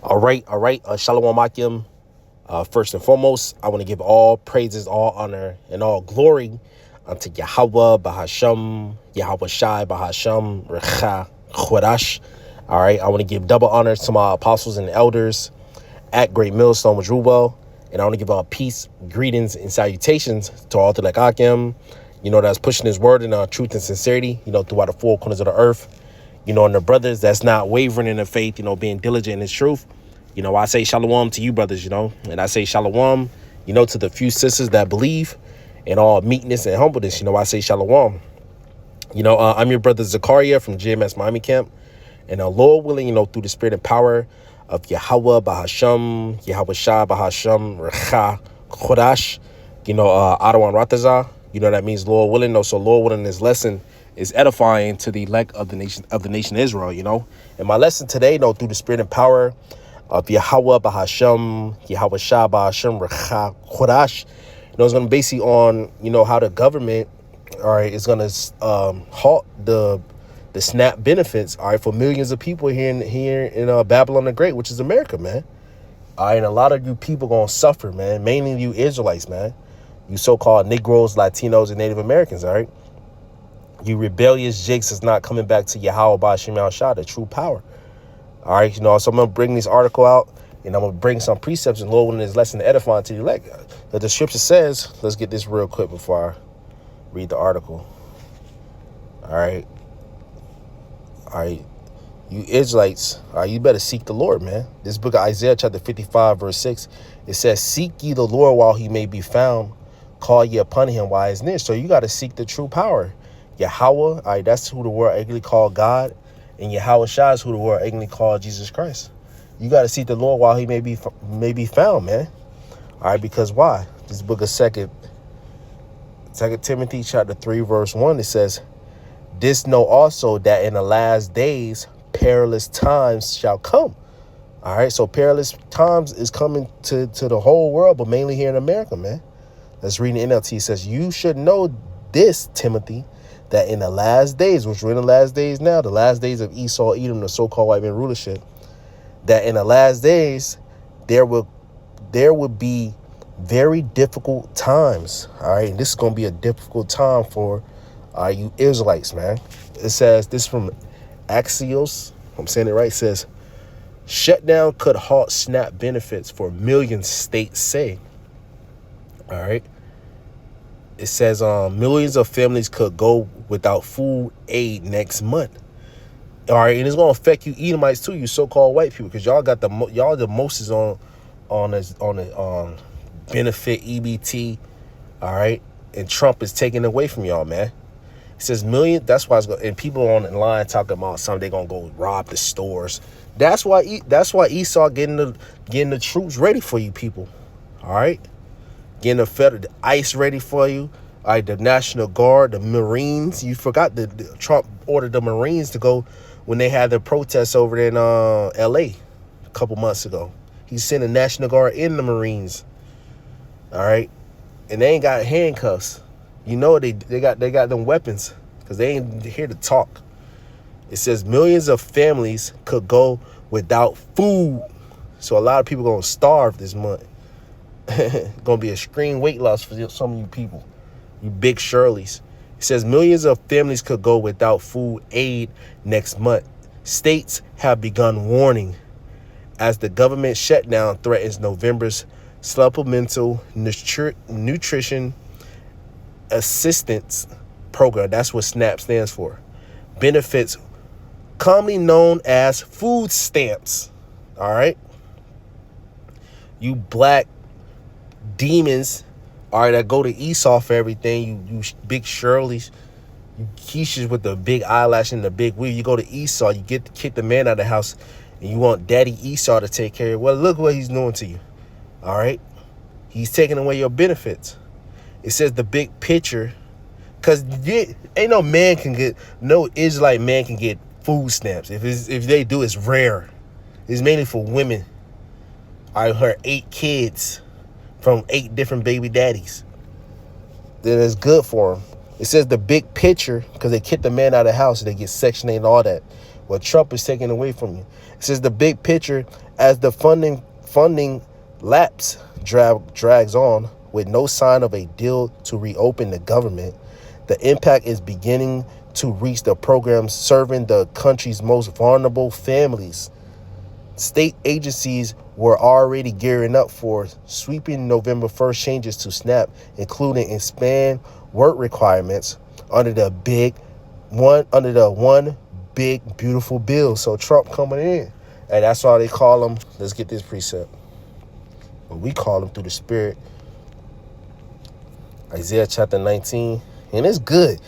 All right. Shalom Akim. First and foremost, I want to give all praises, all honor, and all glory unto Yahweh, Bahasham, Yahweh Shai, Bahasham, Recha, Chorash. All right. I want to give double honors to my apostles and elders at Great Millstone with Rubel. And I want to give all peace, greetings, and salutations to all the Akim, that's pushing his word in truth and sincerity, throughout the four corners of the earth. And the brothers that's not wavering in their faith, being diligent in his truth. I say shalom to you brothers, and I say shalom, to the few sisters that believe in all meekness and humbleness. I say shalom. I'm your brother Zakaria from GMS Miami Camp. And Lord willing, through the spirit and power of Yahweh, Bahasham, Yahweh Shah, Bahasham, Recha, Chodash, Adawan Ratazah, that means Lord willing. So Lord willing, this lesson is edifying to the elect of the nation Israel, And my lesson today, through the spirit and power of Yahweh, Bahasham, Yahweh Shah, Bahasham, Recha, Chodash, it's going to basically on, how the government, all right, is going to halt the SNAP benefits, all right, for millions of people here in Babylon the Great, which is America, man. All right, and a lot of you people going to suffer, man, mainly you Israelites, man. You so-called Negroes, Latinos, and Native Americans, all right? You rebellious jigs is not coming back to Yahweh, Bahasham, Shah, the true power. All right, so I'm going to bring this article out, and I'm going to bring some precepts and Lord willing this lesson to edify to the elect. The scripture says, let's get this real quick before I read the article. All right, you Israelites, all right, you better seek the Lord, man. This book of Isaiah chapter 55, verse 6, it says, seek ye the Lord while he may be found, call ye upon him while he is near. So you got to seek the true power. Yahweh, all right, that's who the world actually called God. And Yahweh Shah is who the world actually called Jesus Christ. You got to seek the Lord while he may be found, man. All right, because why? This book of Second Timothy chapter 3, verse 1, it says, this know also that in the last days perilous times shall come. All right, so perilous times is coming to the whole world, but mainly here in America, man. Let's read the NLT. It says, you should know this, Timothy, that in the last days, which we're in the last days now, the last days of Esau, Edom, the so-called white man rulership, that in the last days, there would be very difficult times. All right, and this is going to be a difficult time for you Israelites, man. It says, this from Axios, I'm saying it right, it says, shutdown could halt SNAP benefits for millions, states say. All right. It says millions of families could go without food aid next month. All right, and it's gonna affect you Edomites too, you so-called white people, because y'all got the most is on the benefit EBT. All right, and Trump is taking it away from y'all, man. It says million. That's why it's going. And people on the line talking about something they gonna go rob the stores. That's why Esau getting the troops ready for you people. All right. Getting the ICE ready for you. All right, the National Guard, the Marines. You forgot the Trump ordered the Marines to go when they had the protests over there in L.A. a couple months ago. He sent the National Guard in the Marines. All right, and they ain't got handcuffs. They got them weapons because they ain't here to talk. It says millions of families could go without food, so a lot of people gonna starve this month. Gonna be a extreme weight loss for some of you people, you big Shirleys. It says millions of families could go without food aid next month. States have begun warning as the government shutdown threatens November's supplemental nutrition assistance program. That's what SNAP stands for. Benefits commonly known as food stamps. All right, you black demons, all right, that go to Esau for everything. You big Shirleys, you Keishas with the big eyelash and the big wig. You go to Esau, you get to kick the man out of the house, and you want Daddy Esau to take care of you. Well, look what he's doing to you. All right, he's taking away your benefits. It says the big picture, because ain't no Israelite man can get food stamps. If they do, it's rare. It's mainly for women. I heard 8 kids from 8 different baby daddies. Then it's good for them. It says the big picture, because they kick the man out of the house and they get Section 8 and all that. What Trump is taking away from you. It says the big picture As the funding lapse drags on with no sign of a deal to reopen the government, the impact is beginning to reach the programs serving the country's most vulnerable families. State agencies were already gearing up for sweeping November 1st changes to SNAP, including expand work requirements under the one big beautiful bill. So Trump coming in, and that's why they call him. Let's get this precept. But we call him through the Spirit. Isaiah chapter 19, and it's good.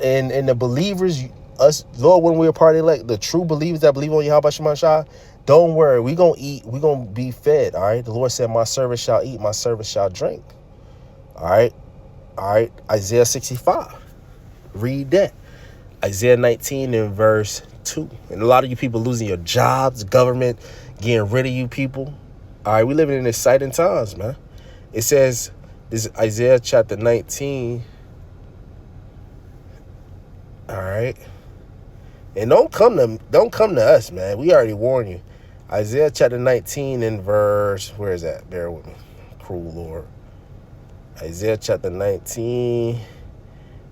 And the believers, us, Lord, when we're a part of the true believers that believe on Yahweh Shema Shah, don't worry, we gonna eat, we gonna be fed. All right, the Lord said, "My servant shall eat, my servant shall drink." All right. Isaiah 65, read that. Isaiah 19 and verse 2. And a lot of you people losing your jobs, government getting rid of you people. All right, we living in exciting times, man. It says, this is Isaiah chapter 19. All right. And don't come to us, man. We already warned you. Isaiah chapter 19 and verse, where is that? Bear with me. Cruel Lord. Isaiah chapter 19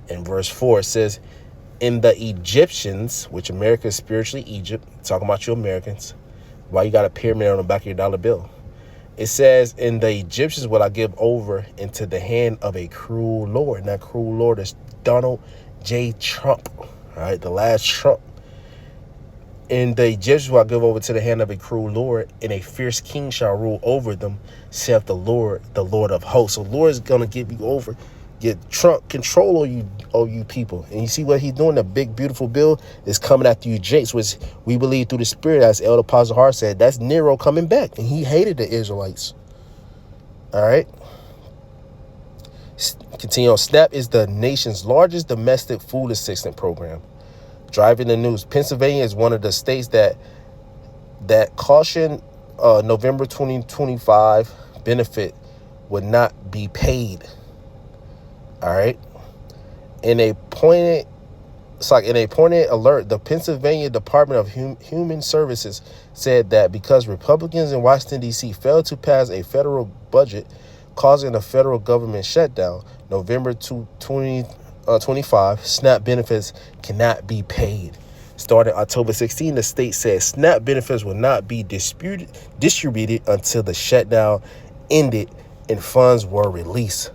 and verse 4, it says, "In the Egyptians," which America is spiritually Egypt, talking about you Americans, why you got a pyramid on the back of your dollar bill. It says, "In the Egyptians will I give over into the hand of a cruel Lord." And that cruel Lord is Donald J. Trump. All right, the last Trump. "In the Egyptians will I give over to the hand of a cruel Lord, and a fierce king shall rule over them, saith the Lord of hosts." So the Lord is going to give you over, get Trump control of you people. And you see what he's doing? The big, beautiful bill is coming after you jakes, which we believe through the Spirit, as Elder Apostle Hart said, that's Nero coming back. And he hated the Israelites. All right. Continue on. SNAP is the nation's largest domestic food assistance program. Driving the news. Pennsylvania is one of the states that cautioned November 2025 benefit would not be paid. All right. In a pointed alert, the Pennsylvania Department of Human Services said that because Republicans in Washington, D.C. failed to pass a federal budget, causing a federal government shutdown, November 2025, SNAP benefits cannot be paid. Starting October 16, the state said SNAP benefits will not be distributed until the shutdown ended and funds were released.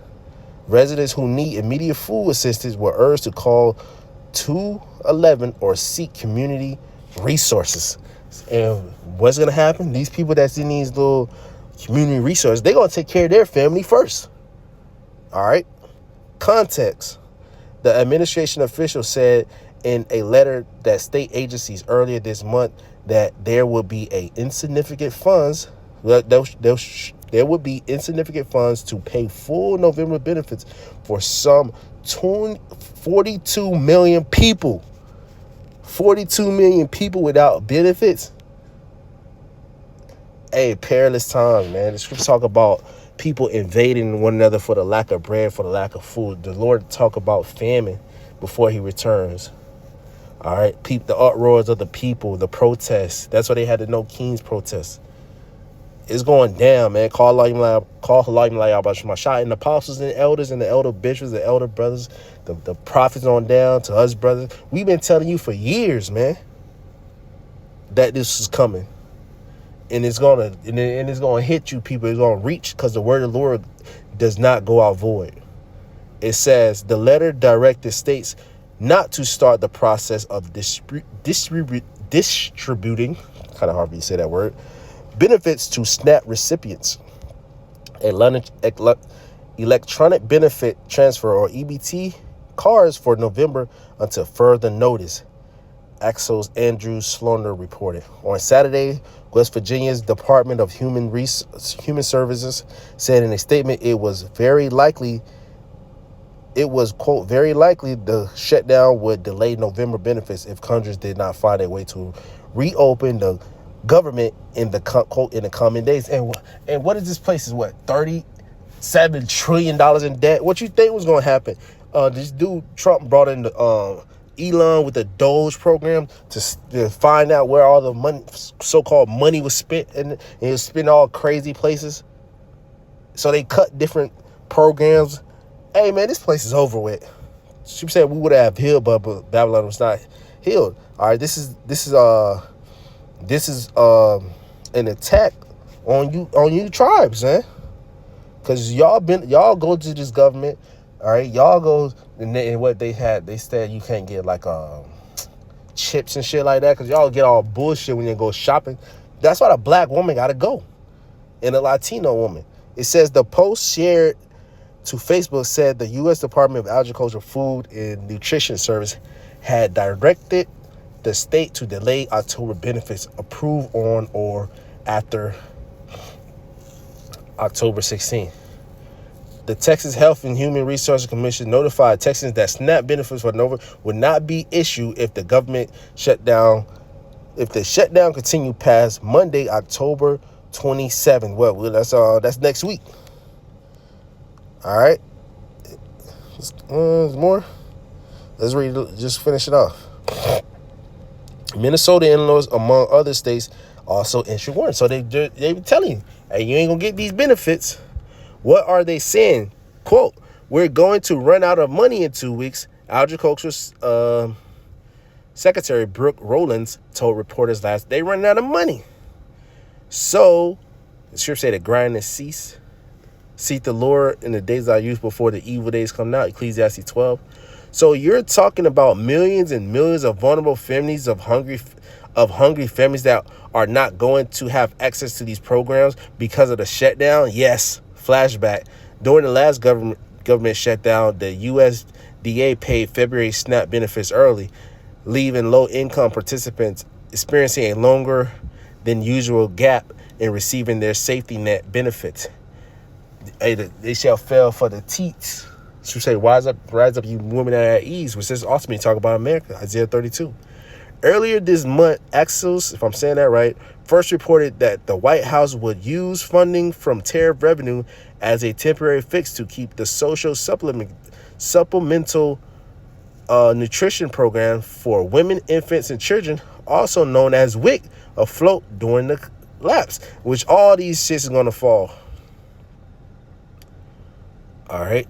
Residents who need immediate food assistance were urged to call 211 or seek community resources. And what's going to happen? These people that's in these little community resources, they're going to take care of their family first. All right. Context. The administration official said in a letter that state agencies earlier this month that there will be insignificant funds. There would be insignificant funds to pay full November benefits for some 42 million people. 42 million people without benefits. Hey, perilous times, man. The scriptures talk about people invading one another for the lack of bread, for the lack of food. The Lord talk about famine before he returns. All right, the uproars of the people, the protests. That's why they had the No Kings protests. It's going down, man. Call Halayim about Shema Shah, and the apostles and elders and the elder bishops, the elder brothers, the prophets on down to us brothers. We've been telling you for years, man, that this is coming. And it's gonna hit you people. It's gonna reach, because the word of the Lord does not go out void. It says the letter directed states not to start the process of distributing, kind of hard for you to say that word, benefits to SNAP recipients. Electronic benefit transfer, or EBT cards, for November until further notice. Axel's Andrew Slaughter reported. On Saturday, West Virginia's Department of Human Services said in a statement it was, quote, very likely the shutdown would delay November benefits if Congress did not find a way to reopen the government in the coming days. And what is this place? Is what, $37 trillion in debt? What you think was going to happen? This dude Trump brought in Elon with the Doge program to find out where all the money, so-called money, was spent, and it was spent all crazy places. So they cut different programs. Hey man, this place is over with. She said we would have healed, but Babylon was not healed. All right, this is an attack on you tribes, man. Cause y'all go to this government, all right. Y'all go and what they said you can't get like chips and shit like that, cause y'all get all bullshit when you go shopping. That's why the black woman gotta go, and a Latino woman. It says the post shared to Facebook said the U.S. Department of Agriculture, Food, and Nutrition Service had directed the state to delay October benefits approved on or after October 16th. The Texas Health and Human Resources Commission notified Texans that SNAP benefits for November would not be issued if the government shutdown continued past Monday, October 27th. Well, that's next week. All right. There's more. Let's read. Just finish it off. Minnesota and Illinois, among other states, also issued warnings. So they be telling you, hey, you ain't gonna get these benefits. What are they saying? Quote, we're going to run out of money in 2 weeks. Agriculture Secretary Brooke Rollins told reporters last day running out of money. So the scripture said the grind and cease. Seek the Lord in the days I used before the evil days come out. Ecclesiastes 12. So you're talking about millions and millions of vulnerable families of hungry families that are not going to have access to these programs because of the shutdown. Yes, flashback. During the last government shutdown, the USDA paid February SNAP benefits early, leaving low-income participants experiencing a longer than usual gap in receiving their safety net benefits. They shall fail for the teats. So say, rise up, you women that are at ease, which is ultimately talk about America, Isaiah 32. Earlier this month, Axios, if I'm saying that right, first reported that the White House would use funding from tariff revenue as a temporary fix to keep the social supplemental nutrition program for women, infants, and children, also known as WIC, afloat during the lapse, which all these shits is going to fall. All right.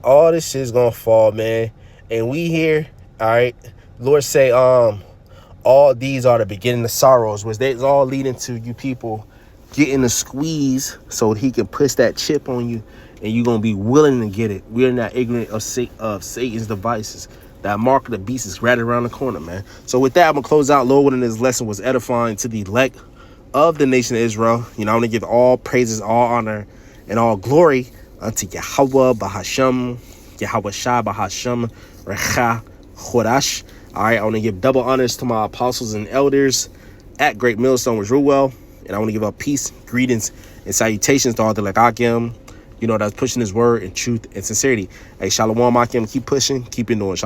All this shit is going to fall, man. And we here, all right, Lord say, all these are the beginning of sorrows, which they all leading to you people getting a squeeze so he can push that chip on you and you're going to be willing to get it. We are not ignorant of Satan's devices. That mark of the beast is right around the corner, man. So with that, I'm going to close out. Lord, willing, this lesson was edifying to the elect of the nation of Israel. You know, I'm going to give all praises, all honor, and all glory unto Yahweh Bahasham, Yahweh Shah Bahasham, Recha Chorash. All right, I want to give double honors to my apostles and elders at Great Millstone, which rule well. And I want to give up peace, greetings, and salutations to all the Lagakim, you know, that's pushing his word in truth and sincerity. Hey, Shalom, Akim, keep pushing, keep it doing. Shalom.